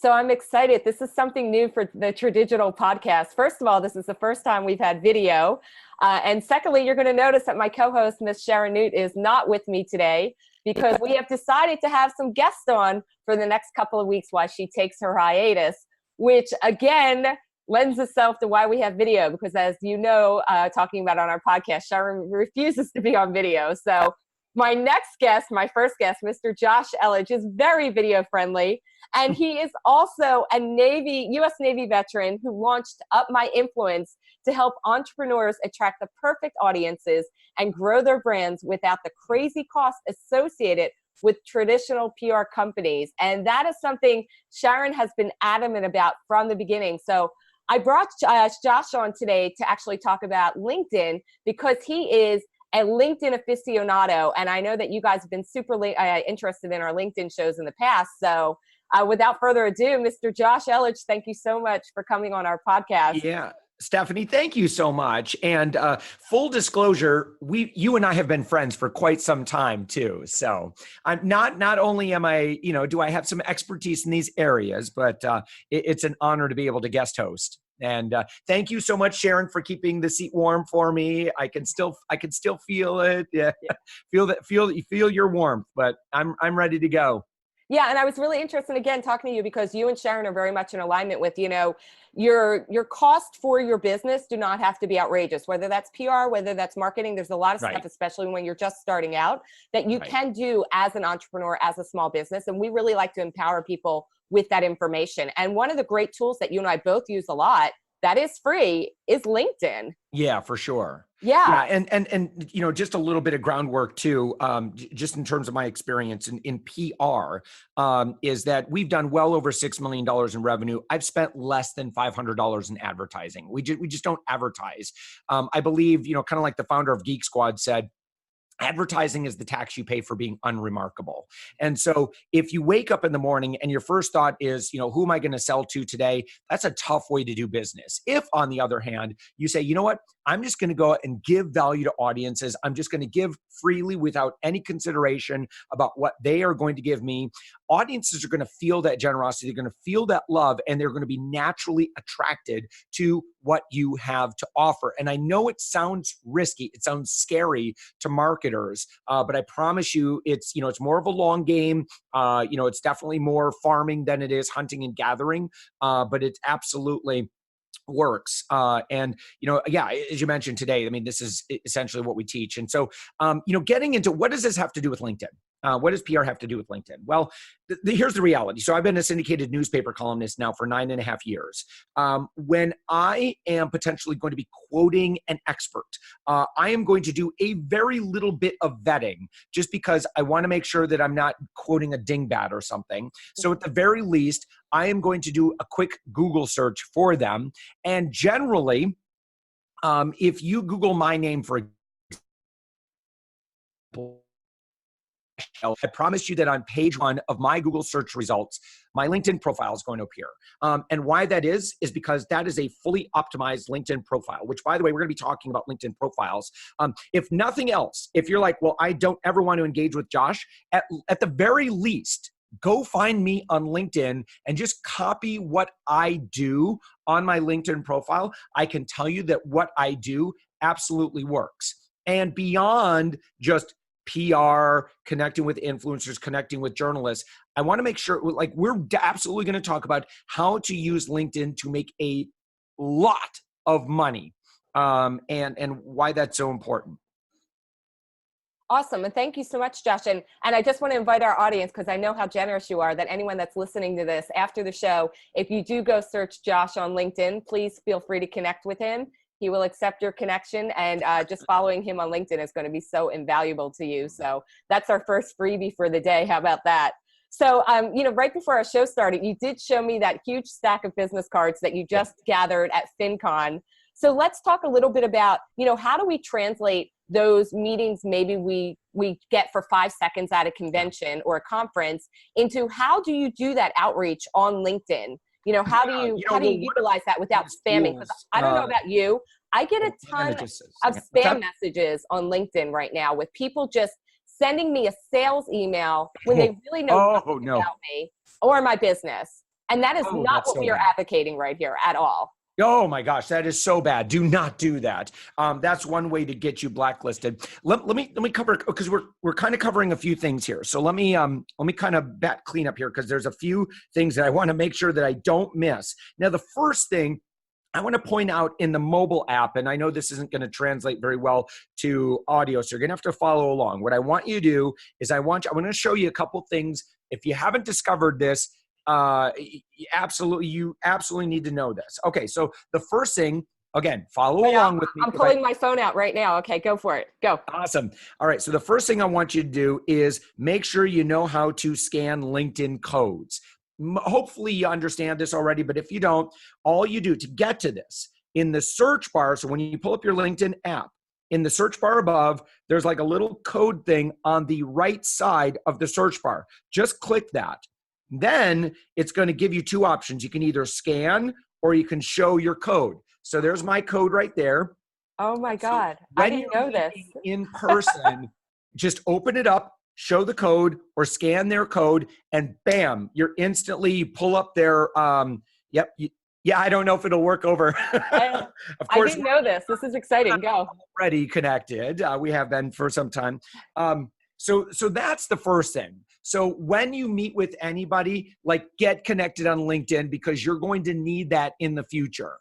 So I'm excited. This is something new for the Tradigital podcast. First of all, this is the first time we've had video. And secondly, you're going to notice that my co-host, Miss Sharon Newt, is not with me today because we have decided to have some guests on for the next couple of weeks while she takes her hiatus, which again lends itself to why we have video because as you know, talking about on our podcast, Sharon refuses to be on video. So my next guest, my first guest, Mr. Josh Elledge, is very video friendly. And he is also a U.S. Navy veteran who launched Up My Influence to help entrepreneurs attract the perfect audiences and grow their brands without the crazy costs associated with traditional PR companies. And that is something Sharon has been adamant about from the beginning. So I brought Josh on today to actually talk about LinkedIn because he is a LinkedIn aficionado. And I know that you guys have been super interested in our LinkedIn shows in the past. So without further ado, Mr. Josh Elledge, thank you so much for coming on our podcast. Yeah. Stephanie, thank you so much. And full disclosure, you and I have been friends for quite some time too. So I'm not only am I, do I have some expertise in these areas, but it's an honor to be able to guest host. And thank you so much, Sharon, for keeping the seat warm for me. I can still feel it. Yeah, feel your warmth, but I'm ready to go. Yeah, and I was really interested, again, talking to you because you and Sharon are very much in alignment with, your cost for your business do not have to be outrageous, whether that's PR, whether that's marketing. There's a lot of stuff, especially when you're just starting out, that you can do as an entrepreneur, as a small business. And we really like to empower people with that information. And one of the great tools that you and I both use a lot that is free is LinkedIn. Yeah, for sure. Yeah. And just a little bit of groundwork too, just in terms of my experience in PR, is that we've done well over $6 million in revenue. I've spent less than $500 in advertising. We just don't advertise. I believe, kind of like the founder of Geek Squad said, advertising is the tax you pay for being unremarkable. And so if you wake up in the morning and your first thought is, who am I going to sell to today? That's a tough way to do business. If, on the other hand, you say, you know what, I'm just going to go and give value to audiences. I'm just going to give freely without any consideration about what they are going to give me. Audiences are going to feel that generosity. They're going to feel that love, and they're going to be naturally attracted to what you have to offer. And I know it sounds risky. It sounds scary to marketers, but I promise you it's more of a long game. It's definitely more farming than it is hunting and gathering, but it's absolutely works. As you mentioned today, I mean, this is essentially what we teach. And so, getting into what does this have to do with LinkedIn? What does PR have to do with LinkedIn? Well, here's the reality. So I've been a syndicated newspaper columnist now for 9.5 years. When I am potentially going to be quoting an expert, I am going to do a very little bit of vetting just because I want to make sure that I'm not quoting a dingbat or something. So at the very least, I am going to do a quick Google search for them. And generally, if you Google my name, for example, I promise you that on page 1 of my Google search results, my LinkedIn profile is going to appear. And why that is because that is a fully optimized LinkedIn profile, which, by the way, we're going to be talking about LinkedIn profiles. If nothing else, if you're like, well, I don't ever want to engage with Josh, at the very least, go find me on LinkedIn and just copy what I do on my LinkedIn profile. I can tell you that what I do absolutely works. And beyond just PR, connecting with influencers, connecting with journalists, I want to make sure, we're absolutely going to talk about how to use LinkedIn to make a lot of money, and why that's so important. Awesome. And thank you so much, Josh. And I just want to invite our audience, because I know how generous you are, that anyone that's listening to this after the show, if you do go search Josh on LinkedIn, please feel free to connect with him. He will accept your connection, and just following him on LinkedIn is going to be so invaluable to you. So that's our first freebie for the day. How about that? So, right before our show started, you did show me that huge stack of business cards that you just gathered at FinCon. So let's talk a little bit about, how do we translate those meetings maybe we get for 5 seconds at a convention or a conference into how do you do that outreach on LinkedIn? How do you utilize that without spamming? Because I don't know about you. I get a ton of spam messages on LinkedIn right now with people just sending me a sales email when they really know nothing about me or my business. And that is Oh, not that's what so we are bad. advocating right here at all. Oh my gosh, that is so bad. Do not do that. That's one way to get you blacklisted. Let me cover, because we're kind of covering a few things here. So let me kind of clean up here, because there's a few things that I want to make sure that I don't miss. Now, the first thing I want to point out in the mobile app, and I know this isn't going to translate very well to audio, so you're going to have to follow along. What I want you to do is I'm going to show you a couple things. If you haven't discovered this, you absolutely need to know this. Okay, so the first thing, again, follow along with me. I'm pulling my phone out right now. Okay, go for it. Go. Awesome. All right, so the first thing I want you to do is make sure you know how to scan LinkedIn codes. Hopefully you understand this already, but if you don't, all you do to get to this, in the search bar, so when you pull up your LinkedIn app, in the search bar above, there's like a little code thing on the right side of the search bar. Just click that. Then it's going to give you two options. You can either scan or you can show your code. So there's my code right there. Oh my God. So I didn't know this. In person, just open it up, show the code or scan their code, and bam, you pull up their, yeah, I don't know if it'll work over. Of course, I didn't know this. This is exciting. Go. Already connected. We have been for some time. So that's the first thing. So when you meet with anybody, like, get connected on LinkedIn, because you're going to need that in the future.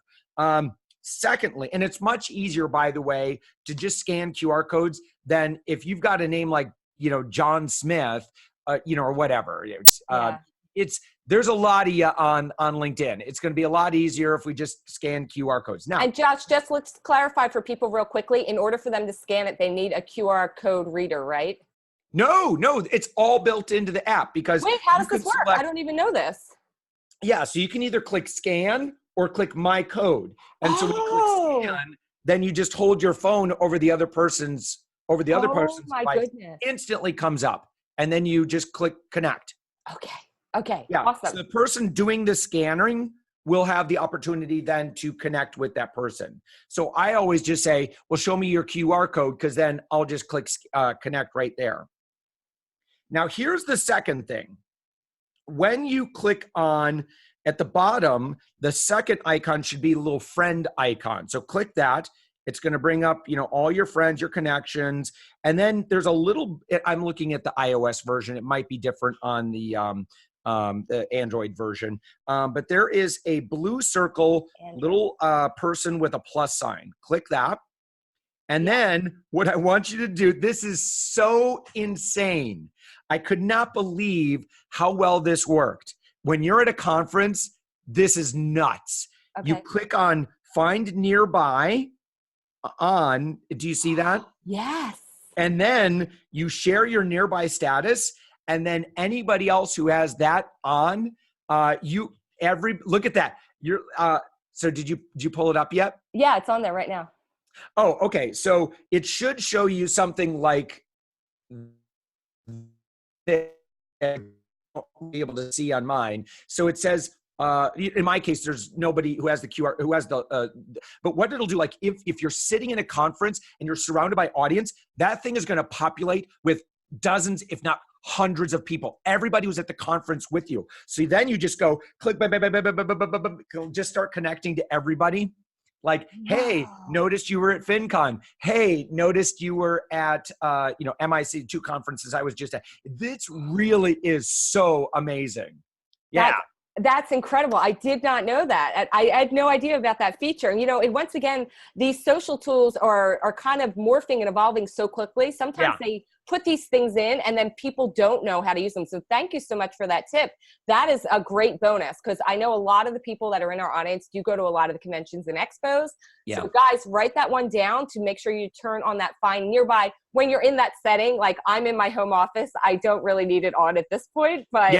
Secondly, and it's much easier, by the way, to just scan QR codes than if you've got a name like, John Smith, or whatever. There's a lot of you on LinkedIn. It's going to be a lot easier if we just scan QR codes. Now, and Josh, just let's clarify for people real quickly. In order for them to scan it, they need a QR code reader, right? No, it's all built into the app, because wait, how does this work? I don't even know this. Yeah, so you can either click scan or click my code. And so when you click scan, then you just hold your phone over the other person's device. Goodness. Instantly comes up, and then you just click connect. Okay. Yeah. Awesome. So the person doing the scanning will have the opportunity then to connect with that person. So I always just say, well, show me your QR code, because then I'll just click connect right there. Now, here's the second thing. When you click on, at the bottom, the second icon should be a little friend icon. So click that. It's going to bring up, all your friends, your connections. And then there's a little, I'm looking at the iOS version. It might be different on the Android version. But there is a blue circle, little person with a plus sign. Click that. And then what I want you to do, this is so insane. I could not believe how well this worked. When you're at a conference, this is nuts. Okay. You click on find nearby do you see that? Yes. And then you share your nearby status, and then anybody else who has that on, look at that. So did you pull it up yet? Yeah, it's on there right now. Oh, okay. So it should show you something like that. I'll be able to see on mine. So it says, in my case, there's nobody who has the QR, but what it'll do, like if you're sitting in a conference and you're surrounded by audience, that thing is going to populate with dozens, if not hundreds of people, everybody who's at the conference with you. So then you just go click, just start connecting to everybody. Like, hey, noticed you were at FinCon. Hey, noticed you were at, MIC, 2 conferences I was just at. This really is so amazing. Yeah. That's incredible. I did not know that. I had no idea about that feature. And, once again, these social tools are kind of morphing and evolving so quickly. Sometimes they put these things in and then people don't know how to use them. So thank you so much for that tip. That is a great bonus, because I know a lot of the people that are in our audience do go to a lot of the conventions and expos. Yeah. So guys, write that one down to make sure you turn on that find nearby when you're in that setting. Like, I'm in my home office. I don't really need it on at this point, but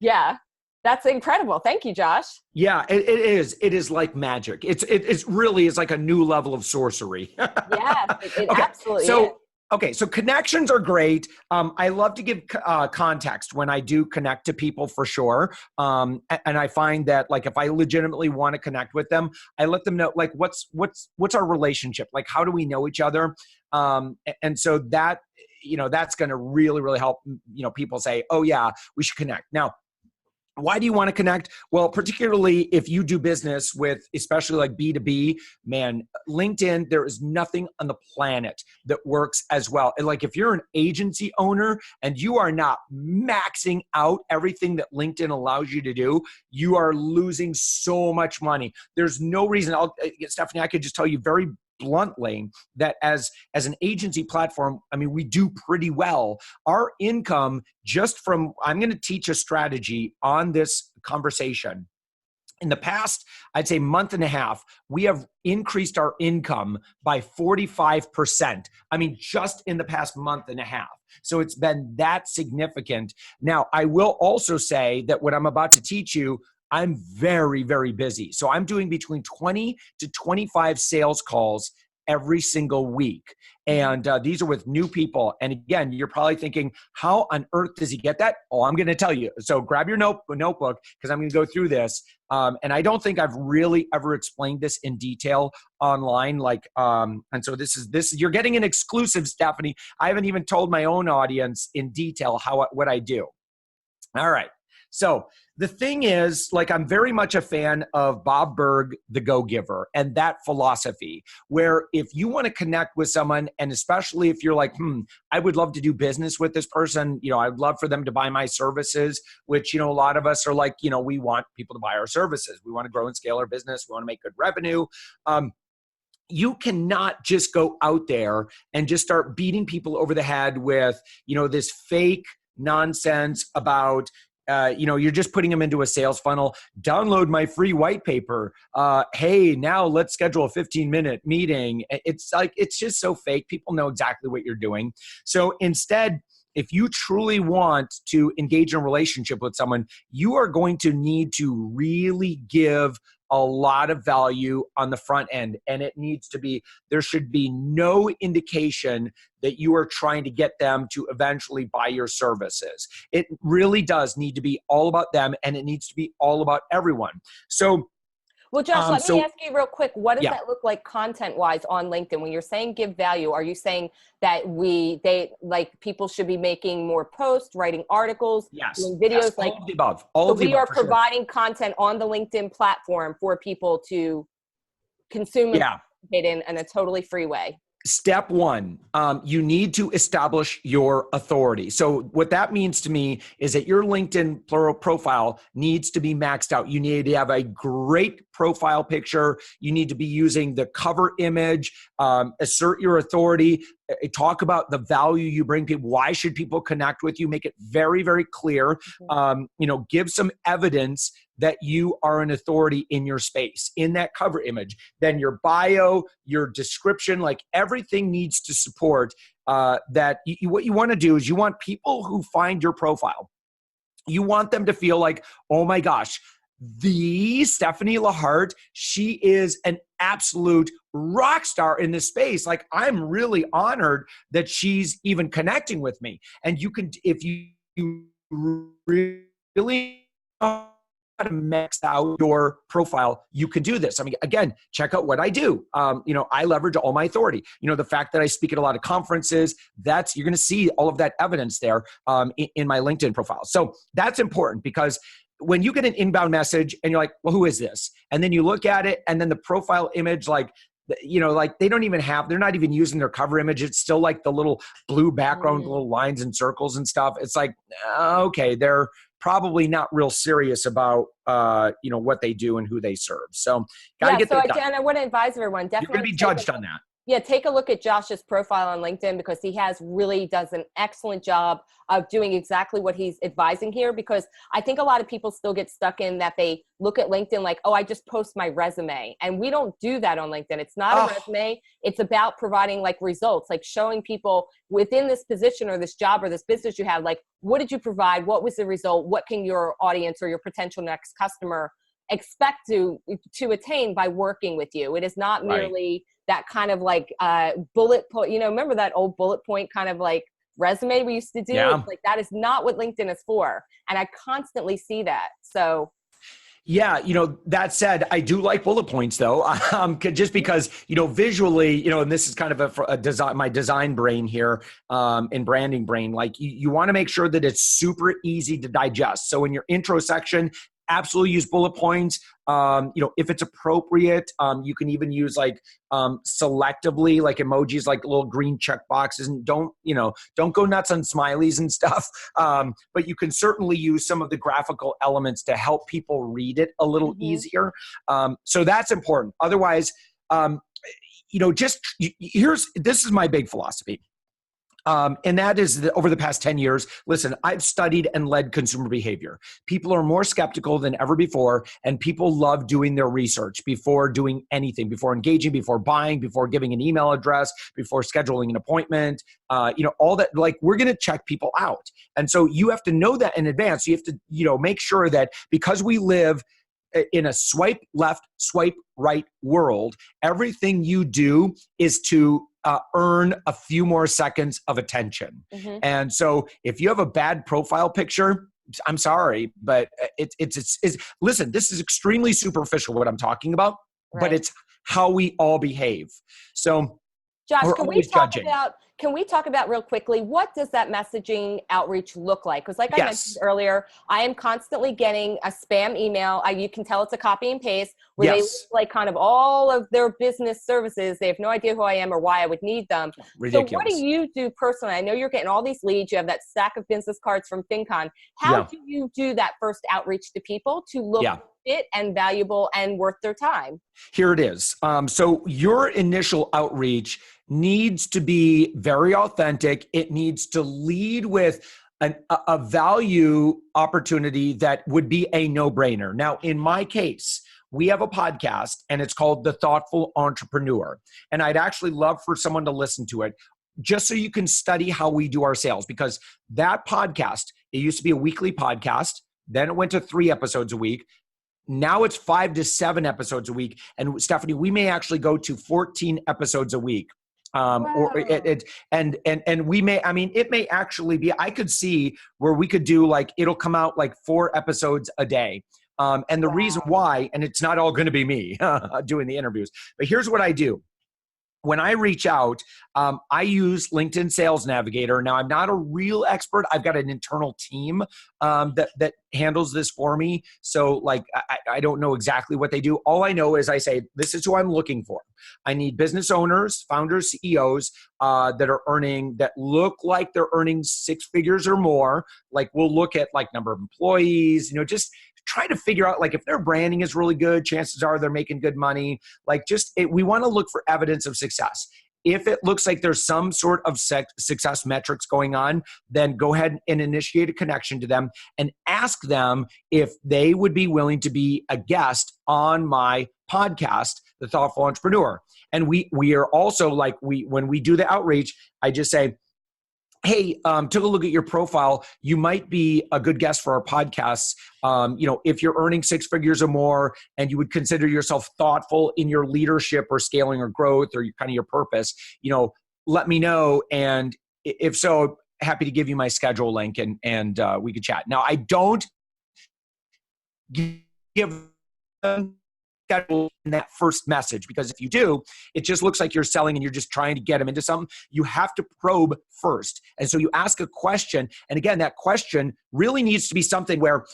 yeah. That's incredible. Thank you, Josh. Yeah, it is. It is like magic. It's really is like a new level of sorcery. Yes, it absolutely is. Okay, so connections are great. I love to give context when I do connect to people, for sure. And I find that, like, if I legitimately want to connect with them, I let them know, like, what's our relationship? Like, how do we know each other? And so that, that's going to really, really help, people say, oh yeah, we should connect. Now, Why do you want to connect? Well, particularly if you do business with, especially like B2B, man, LinkedIn, there is nothing on the planet that works as well. And like if you're an agency owner and you are not maxing out everything that LinkedIn allows you to do, you are losing so much money. There's no reason. Stephanie, I could just tell you very bluntly that as an agency platform, I mean, we do pretty well. Our income just from, I'm going to teach a strategy on this conversation. In the past, I'd say month and a half, we have increased our income by 45%. I mean, just in the past month and a half. So it's been that significant. Now, I will also say that what I'm about to teach you, I'm very, very busy. So I'm doing between 20 to 25 sales calls every single week. And these are with new people. And again, you're probably thinking, how on earth does he get that? Oh, I'm going to tell you. So grab your notebook because I'm going to go through this. And I don't think I've really ever explained this in detail online. And so this is, you're getting an exclusive, Stephanie. I haven't even told my own audience in detail what I do. All right. So the thing is, like, I'm very much a fan of Bob Burg, the Go-Giver, and that philosophy, where if you want to connect with someone, and especially if you're like, I would love to do business with this person, I'd love for them to buy my services, which, a lot of us are like, we want people to buy our services. We want to grow and scale our business. We want to make good revenue. You cannot just go out there and just start beating people over the head with, this fake nonsense about, you're just putting them into a sales funnel. Download my free white paper. Hey, now let's schedule a 15-minute meeting. It's just so fake. People know exactly what you're doing. So instead, if you truly want to engage in a relationship with someone, you are going to need to really give a lot of value on the front end. And there should be no indication that you are trying to get them to eventually buy your services. It really does need to be all about them, and it needs to be all about everyone. So, well, Josh, let me ask you real quick. What does yeah. that look like content-wise on LinkedIn? When you're saying give value, are you saying that people should be making more posts, writing articles, doing videos? Yes, all of the above. We are providing content on the LinkedIn platform for people to consume and participate in a totally free way. Step one, you need to establish your authority. So what that means to me is that your LinkedIn profile needs to be maxed out. You need to have a great profile picture. You need to be using the cover image, assert your authority, talk about the value you bring people. Why should people connect with you? Make it very, very clear. Give some evidence that you are an authority in your space, in that cover image. Then your bio, your description, like everything needs to support that. What you want to do is you want people who find your profile, you want them to feel like, oh my gosh, the Stephanie Lahart, she is an absolute rock star in this space. Like, I'm really honored that she's even connecting with me. And you can, if you really know how to max out your profile, you can do this. I mean, again, check out what I do. I leverage all my authority. The fact that I speak at a lot of conferences, you're going to see all of that evidence there in my LinkedIn profile. So that's important, because when you get an inbound message and you're like, well, who is this? And then you look at it, and then the profile image, they're not even using their cover image. It's still like the little blue background, little lines and circles and stuff. It's like, okay, they're probably not real serious about, what they do and who they serve. So gotta get that done. And I want to advise everyone, definitely. You're going to be judged on that. Yeah, take a look at Josh's profile on LinkedIn, because he does an excellent job of doing exactly what he's advising here. Because I think a lot of people still get stuck in that they look at LinkedIn like, oh, I just post my resume. And we don't do that on LinkedIn. It's not a resume. It's about providing results, like showing people within this position or this job or this business you have, like, what did you provide? What was the result? What can your audience or your potential next customer expect to attain by working with you? It is not merely that kind of bullet point, remember that old bullet point kind of resume we used to do? Yeah. That is not what LinkedIn is for. And I constantly see that. So Yeah, that said, I do like bullet points though, just because, visually, and this is kind of a design, my design brain here, and branding brain, like you want to make sure that it's super easy to digest. So in your intro section, absolutely use bullet points. If it's appropriate, you can even use selectively, like emojis, like little green check boxes, and don't go nuts on smileys and stuff. But you can certainly use some of the graphical elements to help people read it a little easier. So that's important. Otherwise, this is my big philosophy. And that is that over the past 10 years, listen, I've studied and led consumer behavior. People are more skeptical than ever before, and people love doing their research before doing anything, before engaging, before buying, before giving an email address, before scheduling an appointment, all that. Like, we're going to check people out. And so you have to know that in advance. You have to, make sure that because we live in a swipe left, swipe right world, everything you do is to earn a few more seconds of attention. And so if you have a bad profile picture, I'm sorry, but it's listen, this is extremely superficial what I'm talking about, but it's how we all behave. So Josh, we're can we always talk judging. can we talk about real quickly, what does that messaging outreach look like? Because like I mentioned earlier, I am constantly getting a spam email. You can tell it's a copy and paste where they list like kind of all of their business services. They have no idea who I am or why I would need them. Ridiculous. So what do you do personally? I know you're getting all these leads. You have that stack of business cards from FinCon. How do you do that first outreach to people to look fit and valuable and worth their time? Here it is. So your initial outreach needs to be very authentic. It needs to lead with a value opportunity that would be a no-brainer. Now, in my case, we have a podcast and it's called The Thoughtful Entrepreneur. And I'd actually love for someone to listen to it just so you can study how we do our sales, because that podcast, it used to be a weekly podcast. Then it went to 3 episodes a week. Now it's 5 to 7 episodes a week. And Stephanie, we may actually go to 14 episodes a week. Or we may, it may actually be, I could see where we could do it'll come out 4 episodes a day. And the reason why, and it's not all going to be me doing the interviews, but here's what I do. When I reach out, I use LinkedIn Sales Navigator. Now, I'm not a real expert. I've got an internal team that handles this for me. So I don't know exactly what they do. All I know is I say, this is who I'm looking for. I need business owners, founders, CEOs that look like they're earning 6 figures or more. We'll look at number of employees, just try to figure out if their branding is really good, chances are they're making good money. We want to look for evidence of success. If it looks like there's some sort of success metrics going on, then go ahead and initiate a connection to them and ask them if they would be willing to be a guest on my podcast, The Thoughtful Entrepreneur. And we are also when we do the outreach, I just say, hey, took a look at your profile. You might be a good guest for our podcasts. If you're earning 6 figures or more and you would consider yourself thoughtful in your leadership or scaling or growth or your purpose, let me know. And if so, happy to give you my schedule link and we could chat. Now, I don't give them schedule in that first message, because if you do, it just looks like you're selling and you're just trying to get them into something. You have to probe first. And so you ask a question. And again, that question really needs to be something where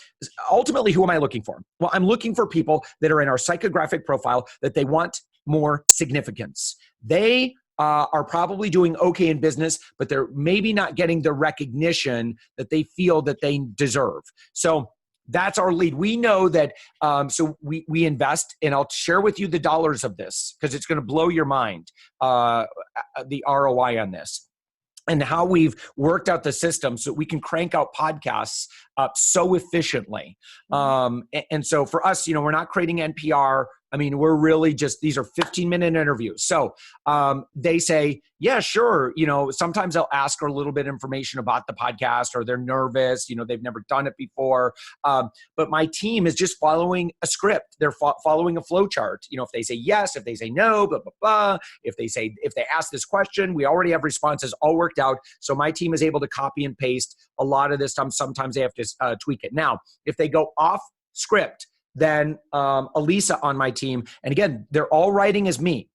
ultimately, who am I looking for? Well, I'm looking for people that are in our psychographic profile that they want more significance. They are probably doing okay in business, but they're maybe not getting the recognition that they feel that they deserve. So that's our lead. We know that, so we invest, and I'll share with you the dollars of this because it's going to blow your mind, the ROI on this and how we've worked out the system so we can crank out podcasts so efficiently. And so for us, we're not creating NPR. We're really just, these are 15-minute interviews. So they say, yeah, sure. Sometimes they'll ask her a little bit of information about the podcast, or they're nervous, they've never done it before. But my team is just following a script. They're following a flow chart. If they say yes, if they say no, blah, blah, blah. If they ask this question, we already have responses all worked out. So my team is able to copy and paste a lot of this time. Sometimes they have to tweak it. Now, if they go off script, than Elisa on my team. And again, they're all writing as me.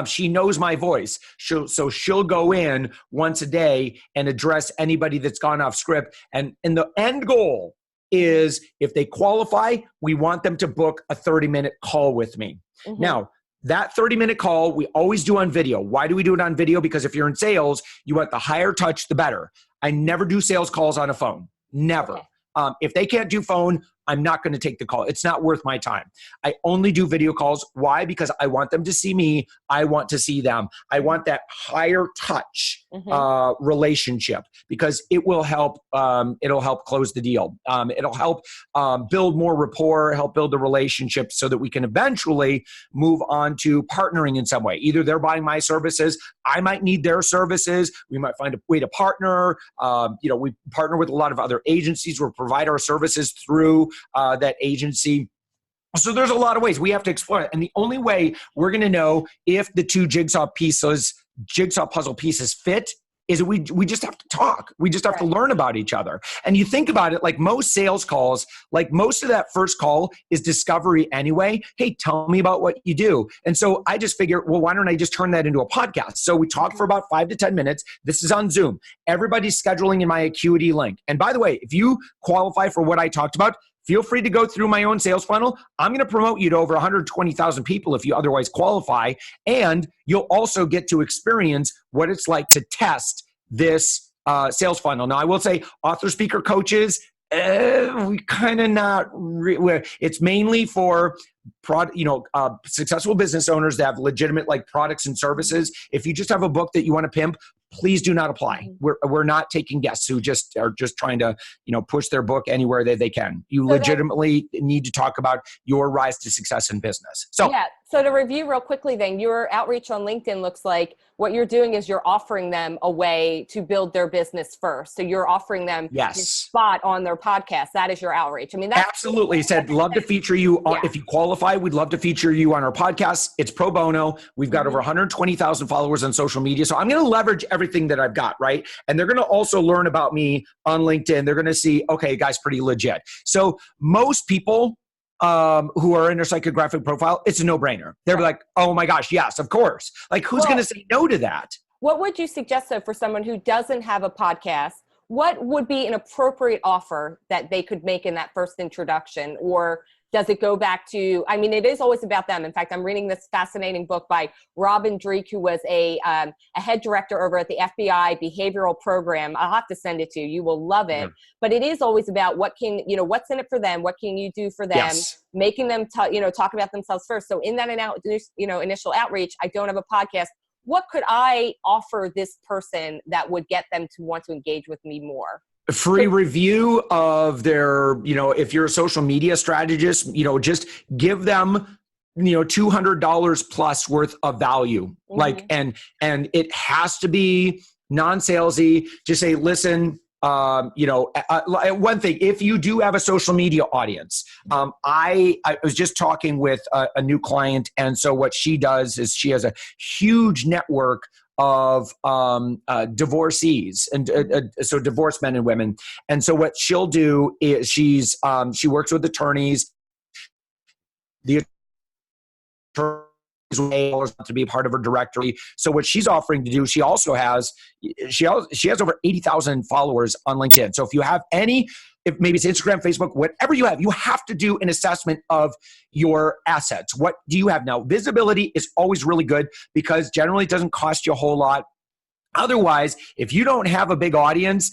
She knows my voice. So she'll go in once a day and address anybody that's gone off script. And the end goal is if they qualify, we want them to book a 30-minute call with me. Mm-hmm. Now, that 30-minute call, we always do on video. Why do we do it on video? Because if you're in sales, you want the higher touch, the better. I never do sales calls on a phone. Never. Okay. If they can't do phone, I'm not going to take the call. It's not worth my time. I only do video calls. Why? Because I want them to see me. I want to see them. I want that higher touch relationship because it will help. It'll help close the deal. It'll help build more rapport, help build a relationship so that we can eventually move on to partnering in some way. Either they're buying my services. I might need their services. We might find a way to partner. We partner with a lot of other agencies or provide our services through that agency. So there's a lot of ways we have to explore it. And the only way we're going to know if the two jigsaw puzzle pieces fit is we just have to talk. We just have to learn about each other. And you think about it, like most sales calls, like most of that first call is discovery anyway. Hey, tell me about what you do. And so I just figured, well, why don't I just turn that into a podcast? So we talk for about 5 to 10 minutes. This is on Zoom. Everybody's scheduling in my Acuity link. And by the way, if you qualify for what I talked about, feel free to go through my own sales funnel. I'm going to promote you to over 120,000 people if you otherwise qualify. And you'll also get to experience what it's like to test this sales funnel. Now, I will say author, speaker, coaches, we kind of not. It's mainly for successful business owners that have legitimate like products and services. If you just have a book that you want to pimp, please do not apply. We're not taking guests who just are just trying to, push their book anywhere that they can. You legitimately need to talk about your rise to success in business. So to review real quickly then, your outreach on LinkedIn looks like what you're doing is you're offering them a way to build their business first. So you're offering them your spot on their podcast. That is your outreach. I mean, that's absolutely. Said, love to feature you. If you qualify, we'd love to feature you on our podcast. It's pro bono. We've got over 120,000 followers on social media. So I'm going to leverage everything that I've got, right? And they're going to also learn about me on LinkedIn. They're going to see, okay, guy's pretty legit. So most people who are in their psychographic profile, it's a no-brainer. They're like, oh my gosh, yes, of course. Like who's going to say no to that? What would you suggest though for someone who doesn't have a podcast? What would be an appropriate offer that they could make in that first introduction? Or does it go back to, it is always about them. In fact, I'm reading this fascinating book by Robin Dreeke, who was a head director over at the FBI behavioral program. I'll have to send it to you. You will love it. But it is always about what's in it for them? What can you do for them? Making them, talk about themselves first. So in that, initial outreach, I don't have a podcast. What could I offer this person that would get them to want to engage with me more? A free review of their, if you're a social media strategist, just give them, $200 plus worth of value. Like, and it has to be non-salesy. Just say, listen, one thing, if you do have a social media audience, I was just talking with a new client. And so what she does is she has a huge network of divorcees and so divorced men and women. And so what she'll do is she works with attorneys. The attorneys to be a part of her directory. So what she's offering to do, she has over 80,000 followers on LinkedIn. So if you have if maybe it's Instagram, Facebook, whatever you have to do an assessment of your assets. What do you have now? Visibility is always really good because generally it doesn't cost you a whole lot. Otherwise, if you don't have a big audience,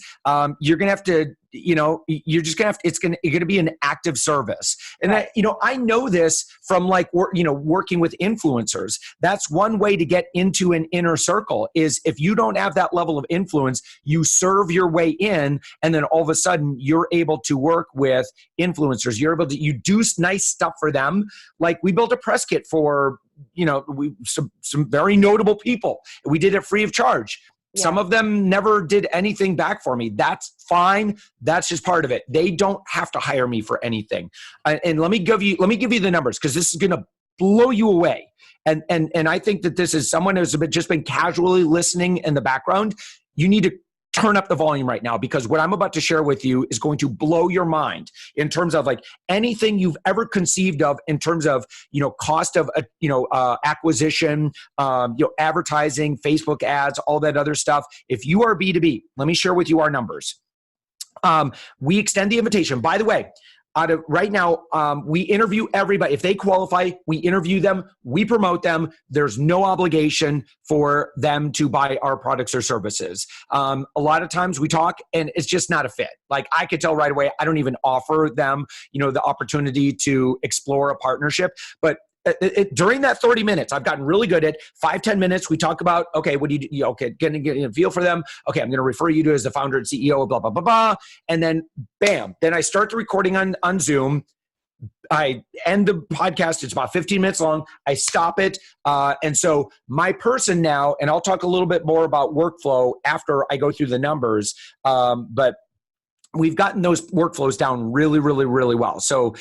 you're going to have to, it's going to be an active service. And I know this from working with influencers. That's one way to get into an inner circle is if you don't have that level of influence, you serve your way in, and then all of a sudden you're able to work with influencers. You're able to, you do nice stuff for them. Like we built a press kit for, some very notable people. We did it free of charge. Yeah. Some of them never did anything back for me. That's fine. That's just part of it. They don't have to hire me for anything. And let me give you the numbers because this is going to blow you away. And I think that this is someone who's just been casually listening in the background. You need to turn up the volume right now, because what I'm about to share with you is going to blow your mind in terms of like anything you've ever conceived of in terms of, cost of, acquisition, advertising, Facebook ads, all that other stuff. If you are B2B, let me share with you our numbers. We extend the invitation. By the way, right now, we interview everybody. If they qualify, we interview them, we promote them. There's no obligation for them to buy our products or services. A lot of times we talk and it's just not a fit. Like I could tell right away, I don't even offer them, the opportunity to explore a partnership. But during that 30 minutes, I've gotten really good at 5-10 minutes. We talk about, okay, what do you do? Okay, getting a feel for them. Okay, I'm going to refer you to as the founder and CEO, blah, blah, blah, blah. And then bam, then I start the recording on Zoom. I end the podcast. It's about 15 minutes long. I stop it. And so my person now, and I'll talk a little bit more about workflow after I go through the numbers. But we've gotten those workflows down really, really, really well. So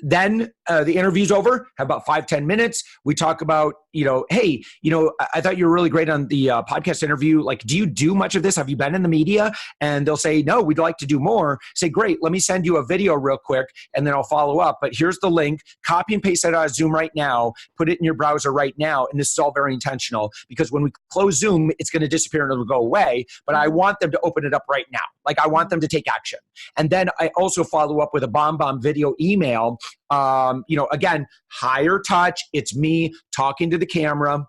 then the interview's over, have about 5-10 minutes. We talk about, hey, I thought you were really great on the podcast interview. Like, do you do much of this? Have you been in the media? And they'll say, no, we'd like to do more. Say, great, let me send you a video real quick and then I'll follow up. But here's the link, copy and paste it out of Zoom right now, put it in your browser right now. And this is all very intentional because when we close Zoom, it's going to disappear and it'll go away. But I want them to open it up right now. Like I want them to take action. And then I also follow up with a bomb video email. Again, higher touch. It's me talking to the camera.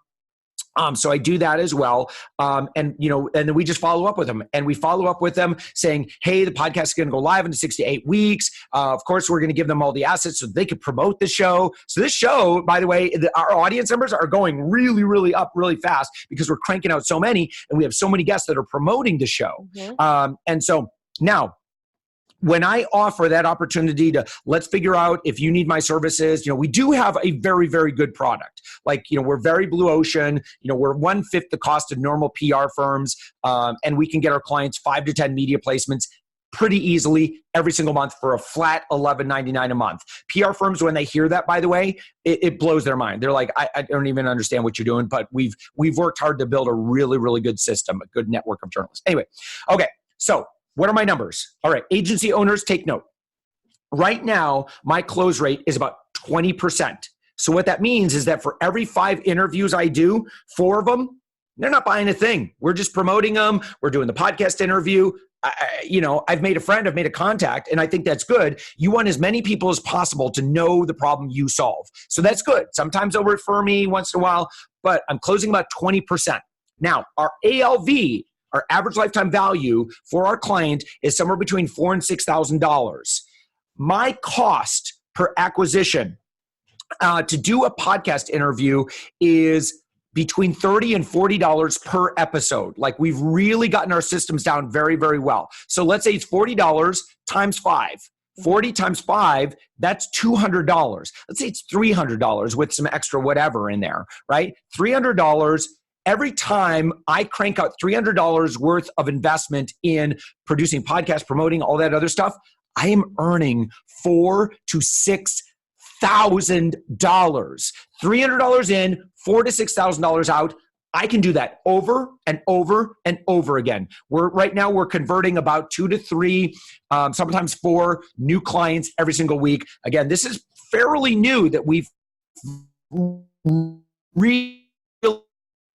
So I do that as well. And then we just follow up with them and we follow up with them saying, hey, the podcast is going to go live in 6 to 8 weeks. Of course, we're going to give them all the assets so they can promote the show. So this show, by the way, our audience numbers are going really, really up really fast because we're cranking out so many and we have so many guests that are promoting the show. Mm-hmm. And so now, when I offer that opportunity to let's figure out if you need my services, we do have a very, very good product. Like, we're very blue ocean, we're 1/5 the cost of normal PR firms. And we can get our clients 5 to 10 media placements pretty easily every single month for a flat $11.99 a month. PR firms, when they hear that, by the way, it blows their mind. They're like, I don't even understand what you're doing, but we've worked hard to build a really, really good system, a good network of journalists. Anyway, okay, so what are my numbers? All right, agency owners, take note. Right now, my close rate is about 20%. So what that means is that for every 5 interviews I do, 4 of them, they're not buying a thing. We're just promoting them. We're doing the podcast interview. I've made a friend, I've made a contact, and I think that's good. You want as many people as possible to know the problem you solve. So that's good. Sometimes they'll refer me once in a while, but I'm closing about 20%. Now, our ALV, our average lifetime value for our client is somewhere between $4,000 and $6,000. My cost per acquisition to do a podcast interview is between $30 and $40 per episode. Like we've really gotten our systems down very, very well. So let's say it's $40 times 5. 40 times 5, that's $200. Let's say it's $300 with some extra whatever in there, right? $300. Every time I crank out $300 worth of investment in producing podcasts, promoting all that other stuff, I am earning $4,000 to $6,000. $300 in, $4,000 to $6,000 out. I can do that over and over and over again. Right now we're converting about 2 to 3, sometimes 4 new clients every single week. Again, this is fairly new that we've really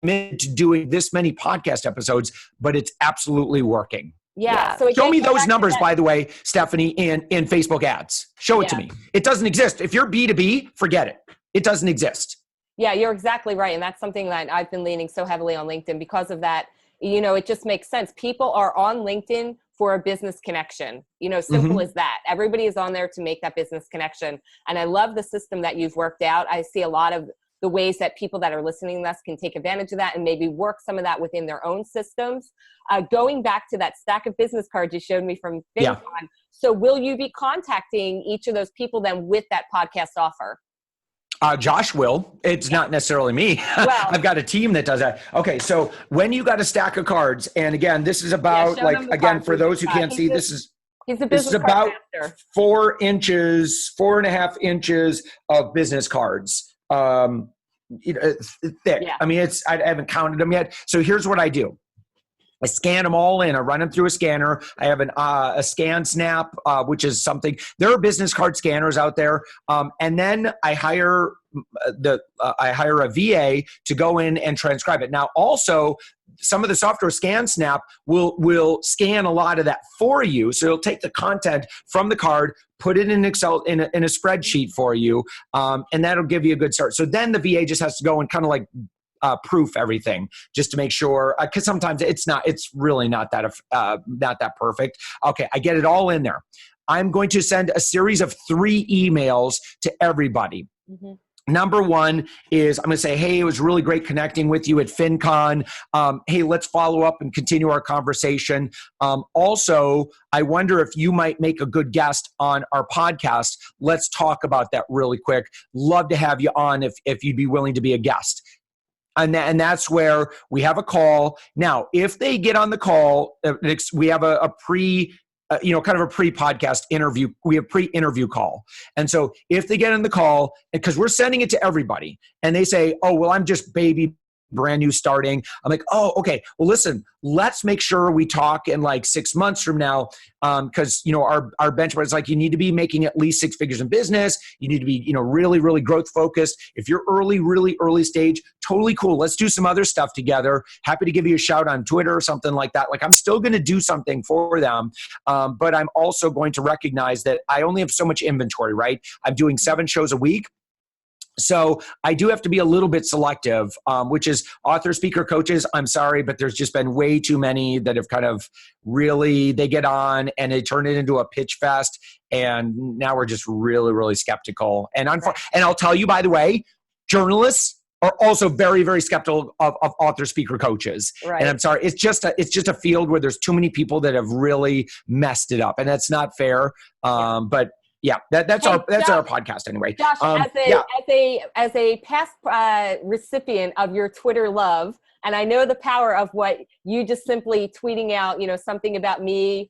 committed to doing this many podcast episodes, but it's absolutely working. Yeah. So show me those numbers, by the way, Stephanie, in Facebook ads. Show it to me. It doesn't exist. If you're B2B, forget it. It doesn't exist. Yeah, you're exactly right. And that's something that I've been leaning so heavily on LinkedIn because of that. It just makes sense. People are on LinkedIn for a business connection. Simple as that. Everybody is on there to make that business connection. And I love the system that you've worked out. I see a lot of the ways that people that are listening to us can take advantage of that and maybe work some of that within their own systems. Going back to that stack of business cards you showed me from FinCon. So will you be contacting each of those people then with that podcast offer? Josh will. It's not necessarily me. Well, I've got a team that does that. Okay, so when you got a stack of cards, and again, this is about for those who can't see, this is about 4 inches, 4.5 inches of business cards. Thick. Yeah. I mean, I haven't counted them yet. So here's what I do. I scan them all in. I run them through a scanner. I have a scan snap, which is something. There are business card scanners out there, and then I hire a VA to go in and transcribe it. Now, also, some of the software, Scan Snap, will scan a lot of that for you. So it'll take the content from the card, put it in Excel in a spreadsheet for you, and that'll give you a good start. So then the VA just has to go and kind of like proof everything just to make sure, because sometimes it's really not that perfect. Okay, I get it all in there. I'm going to send a series of 3 emails to everybody. Mm-hmm. Number 1 is I'm going to say, hey, it was really great connecting with you at FinCon. Hey, let's follow up and continue our conversation. Also, I wonder if you might make a good guest on our podcast. Let's talk about that really quick. Love to have you on if you'd be willing to be a guest. And that's where we have a call. Now, if they get on the call, we have a pre-podcast interview. We have pre-interview call. And so if they get on the call, because we're sending it to everybody, and they say, oh, well, I'm just brand new starting. I'm like, oh, okay. Well, listen, let's make sure we talk in like 6 months from now. Cause our benchmark is like, you need to be making at least 6 figures in business. You need to be, really, really growth focused. If you're really early stage, totally cool. Let's do some other stuff together. Happy to give you a shout on Twitter or something like that. Like I'm still going to do something for them. But I'm also going to recognize that I only have so much inventory, right? I'm doing 7 shows a week. So I do have to be a little bit selective, which is author, speaker, coaches. I'm sorry, but there's just been way too many that have kind of really, they get on and they turn it into a pitch fest. And now we're just really skeptical. And I'll tell you, by the way, journalists are also very, very skeptical of author, speaker, coaches. Right. And I'm sorry, it's just a field where there's too many people that have really messed it up, and that's not fair. But yeah, that's our podcast anyway. Josh, as a past recipient of your Twitter love, and I know the power of what you just simply tweeting out, something about me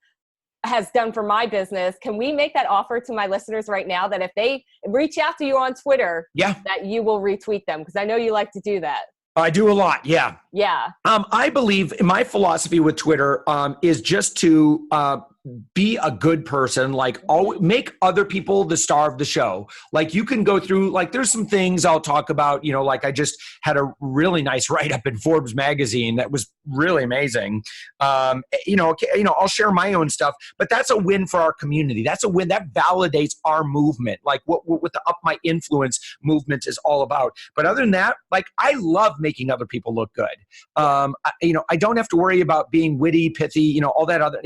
has done for my business. Can we make that offer to my listeners right now that if they reach out to you on Twitter, that you will retweet them? Because I know you like to do that. I do a lot. Yeah. Yeah. I believe my philosophy with Twitter is just to be a good person, like make other people the star of the show. Like you can go through, like there's some things I'll talk about, like I just had a really nice write-up in Forbes magazine that was really amazing. I'll share my own stuff, but that's a win for our community. That's a win that validates our movement, like what the Up My Influence movement is all about. But other than that, like I love making other people look good. I don't have to worry about being witty, pithy, all that other,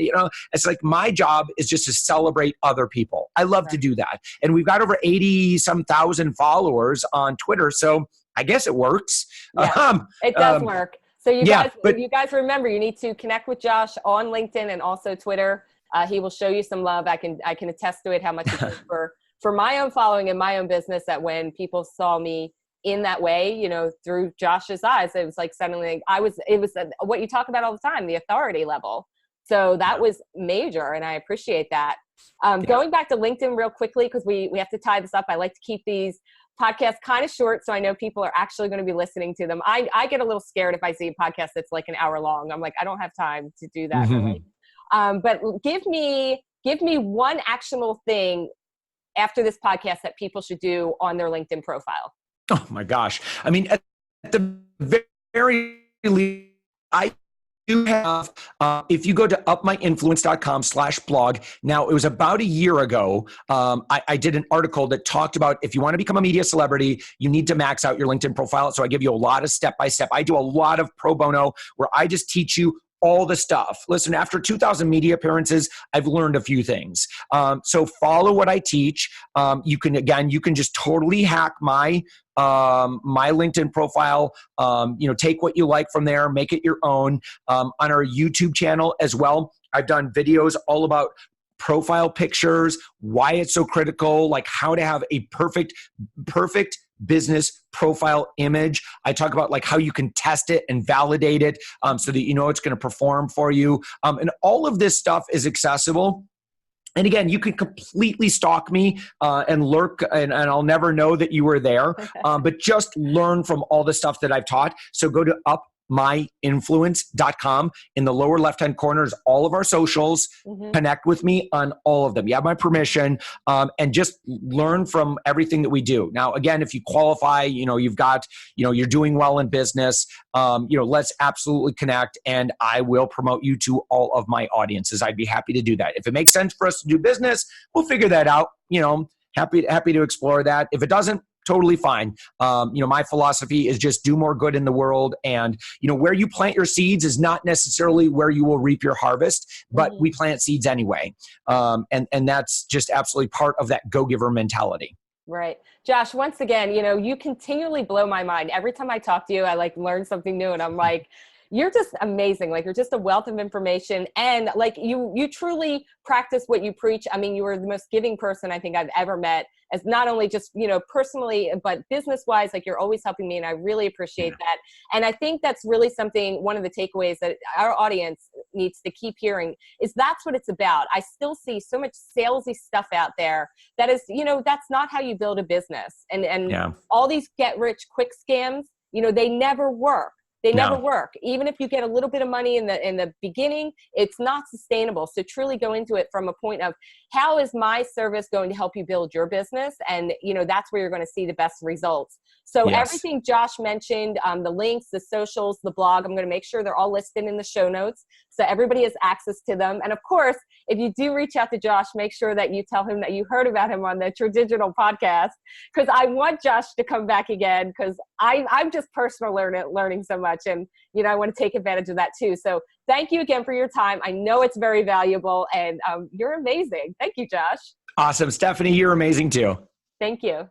it's like my job is just to celebrate other people. I love to do that. And we've got over 80-some thousand followers on Twitter. So I guess it works. Yeah, it does work. So you guys remember, you need to connect with Josh on LinkedIn and also Twitter. He will show you some love. I can attest to it, how much it did for my own following and my own business, that when people saw me in that way, through Josh's eyes, it was like suddenly it was what you talk about all the time, the authority level. So that was major, and I appreciate that. Going back to LinkedIn real quickly, because we have to tie this up. I like to keep these podcasts kind of short, so I know people are actually going to be listening to them. I get a little scared if I see a podcast that's like an hour long. I'm like, I don't have time to do that. Really. But give me one actionable thing after this podcast that people should do on their LinkedIn profile. Oh my gosh. I mean, at the very least, I do have, if you go to upmyinfluence.com/blog. Now, it was about a year ago. I did an article that talked about if you want to become a media celebrity, you need to max out your LinkedIn profile. So I give you a lot of step-by-step. I do a lot of pro bono where I just teach you all the stuff. Listen, after 2,000 media appearances, I've learned a few things. So follow what I teach. You can just totally hack my LinkedIn profile. Take what you like from there, make it your own. On our YouTube channel as well, I've done videos all about profile pictures, why it's so critical, like how to have a perfect business profile image. I talk about like how you can test it and validate it so that it's going to perform for you. And all of this stuff is accessible. And again, you can completely stalk me and lurk, and I'll never know that you were there. But just learn from all the stuff that I've taught. So go to myinfluence.com. In the lower left-hand corner is all of our socials. Connect with me on all of them. You have my permission, and just learn from everything that we do. Now, again, if you qualify, you've got, you're doing well in business, let's absolutely connect, and I will promote you to all of my audiences. I'd be happy to do that. If it makes sense for us to do business, we'll figure that out. Happy to explore that. If it doesn't, totally fine. My philosophy is just do more good in the world. And, where you plant your seeds is not necessarily where you will reap your harvest, but we plant seeds anyway. And that's just absolutely part of that go-giver mentality. Right. Josh, once again, you continually blow my mind. Every time I talk to you, I learn something new, and I'm like, you're just amazing. You're just a wealth of information, and you truly practice what you preach. I mean, you are the most giving person I think I've ever met, as not only just, personally, but business-wise. You're always helping me, and I really appreciate that. And I think that's really something, one of the takeaways that our audience needs to keep hearing, is that's what it's about. I still see so much salesy stuff out there that is, that's not how you build a business. And all these get-rich-quick scams, they never work. They never work. Even if you get a little bit of money in the beginning, it's not sustainable. So truly go into it from a point of, how is my service going to help you build your business? And, that's where you're going to see the best results. So everything Josh mentioned, the links, the socials, the blog, I'm going to make sure they're all listed in the show notes, so everybody has access to them. And of course, if you do reach out to Josh, make sure that you tell him that you heard about him on the Tradigital podcast, because I want Josh to come back again, because I'm just personal learning so much. And, I want to take advantage of that too. So thank you again for your time. I know it's very valuable, and you're amazing. Thank you, Josh. Awesome. Stephanie, you're amazing too. Thank you.